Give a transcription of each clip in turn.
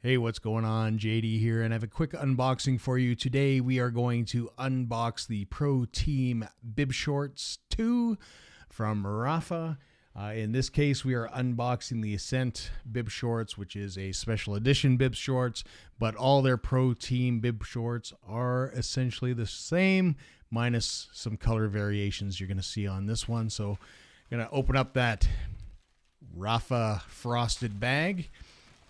Hey, what's going on? JD here, and I have a quick unboxing for you. Today we are going to unbox the Pro Team Bibshorts 2 from Rapha. In this case, we are unboxing the Ascent Bibshorts, which is a special edition Bibshorts, but all their Pro Team Bibshorts are essentially the same, minus some color variations you're going to see on this one. So I'm going to open up that Rapha frosted bag,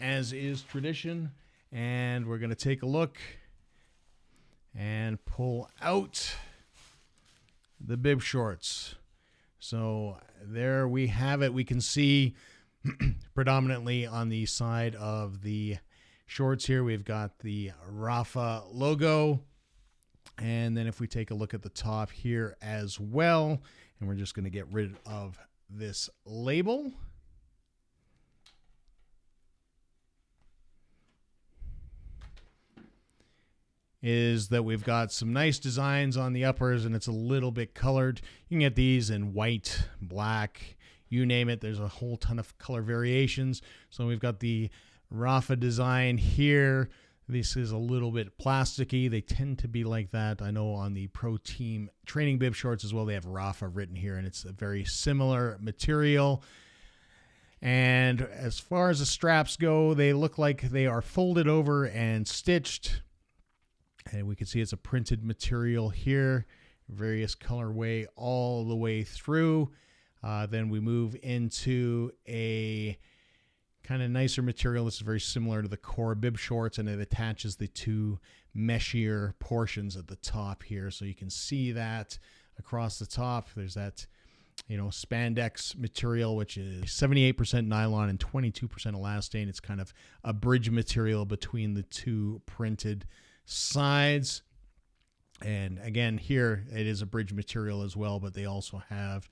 as is tradition, and we're going to take a look and pull out the Bibshorts. So there we have it. We can see predominantly on the side of the shorts here, we've got the Rapha logo. And then if we take a look at the top here as well, and we're just going to get rid of this label. Is that we've got some nice designs on the uppers, and it's a little bit colored. You can get these in white, black, you name it. There's a whole ton of color variations. So we've got the Rapha design here. This is a little bit plasticky. They tend to be like that. I know on the Pro Team training bib shorts as well, they have Rapha written here, and it's a very similar material. And as far as the straps go, they look like they are folded over and stitched. And we can see it's a printed material here, various colorway all the way through. Then we move into a kind of nicer material. This is very similar to the core bib shorts, and it attaches the two meshier portions at the top here. So you can see that across the top. There's that, spandex material, which is 78% nylon and 22% elastane. It's kind of a bridge material between the two printed sides. And again, here it is a bridge material as well, but they also have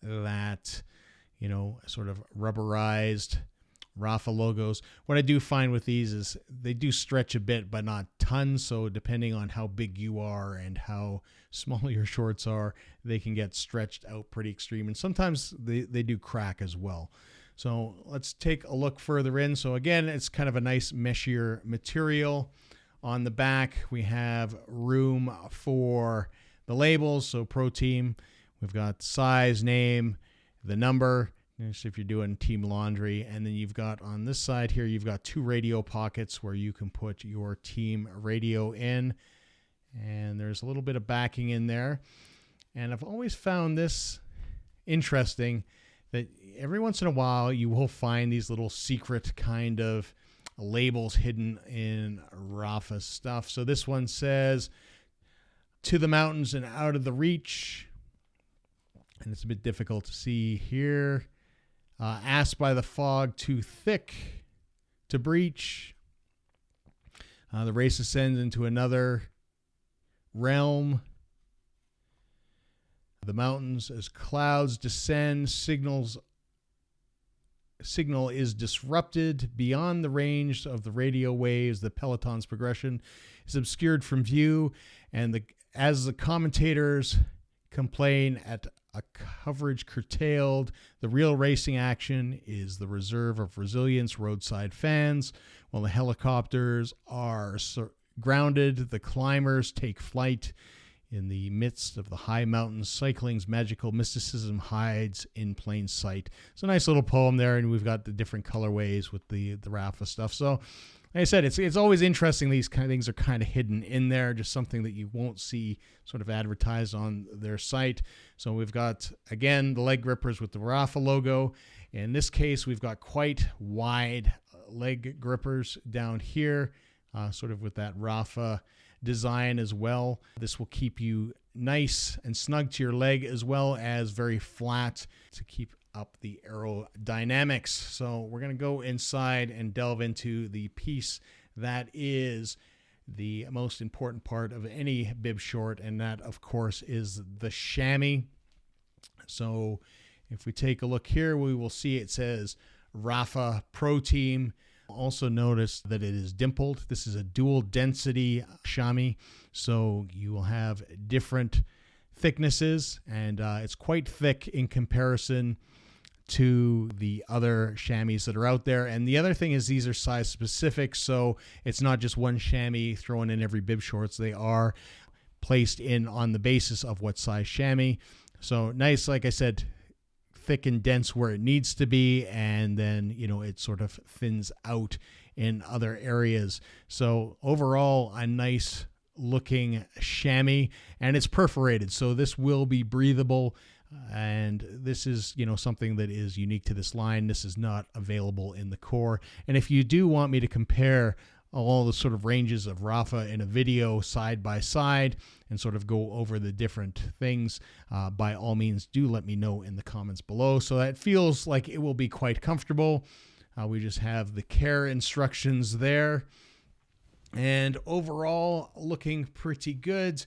that, sort of rubberized Rapha logos. What I do find with these is they do stretch a bit, but not tons. So depending on how big you are and how small your shorts are, they can get stretched out pretty extreme. And sometimes they do crack as well. So let's take a look further in. So again, it's kind of a nice meshier material. On the back, we have room for the labels. So Pro Team, we've got size, name, the number, if you're doing team laundry. And then you've got on this side here, you've got two radio pockets where you can put your team radio in. And there's a little bit of backing in there. And I've always found this interesting, that every once in a while you will find these little secret kind of labels hidden in Rapha stuff. So this one says, "To the mountains and out of the reach." And it's a bit difficult to see here. "Asked by the fog, too thick to breach." The race ascends into another realm. "The mountains as clouds descend, signal is disrupted beyond the range of the radio waves. The peloton's progression is obscured from view, and as the commentators complain at a coverage curtailed, the real racing action is the reserve of resilience roadside fans. While the helicopters are grounded, the climbers take flight. In the midst of the high mountains, cycling's magical mysticism hides in plain sight." It's a nice little poem there, and we've got the different colorways with the Rapha stuff. So, like I said, it's always interesting. These kind of things are kind of hidden in there, just something that you won't see sort of advertised on their site. So we've got, again, the leg grippers with the Rapha logo. In this case, we've got quite wide leg grippers down here, sort of with that Rapha design as well. This will keep you nice and snug to your leg, as well as very flat to keep up the aerodynamics. So we're going to go inside and delve into the piece that is the most important part of any bib short, and that, of course, is the chamois. So if we take a look here, we will see it says Rapha Pro Team. Also notice that it is dimpled. This is a dual density chamois, so you will have different thicknesses, and it's quite thick in comparison to the other chamois that are out there. And the other thing is these are size specific, so it's not just one chamois thrown in every bib shorts. They are placed in on the basis of what size chamois. So nice, like I said, thick and dense where it needs to be, and then, you know, it sort of thins out in other areas. So overall, a nice looking chamois, and it's perforated, so this will be breathable. And this is, you know, something that is unique to this line. This is not available in the core. And if you do want me to compare all the sort of ranges of Rapha in a video side by side and sort of go over the different things, by all means do let me know in the comments below. So that feels like it will be quite comfortable. We just have the care instructions there, and overall looking pretty good.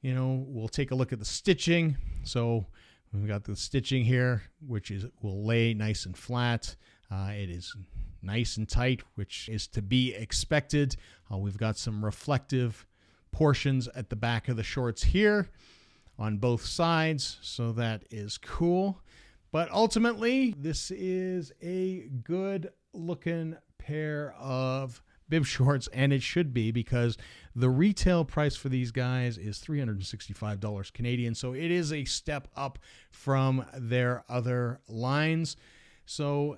You know, we'll take a look at the stitching. So we've got the stitching here, which will lay nice and flat. It is nice and tight, which is to be expected. We've got some reflective portions at the back of the shorts here on both sides, so that is cool. But ultimately, this is a good looking pair of bib shorts, and it should be, because the retail price for these guys is $365 Canadian. So it is a step up from their other lines. So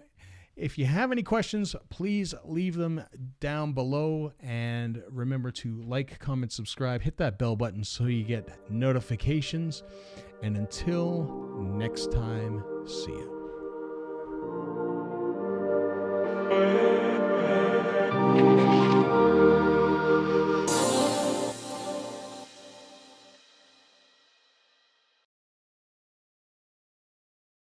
if you have any questions, please leave them down below, and remember to like, comment, subscribe, hit that bell button so you get notifications. And until next time, see ya.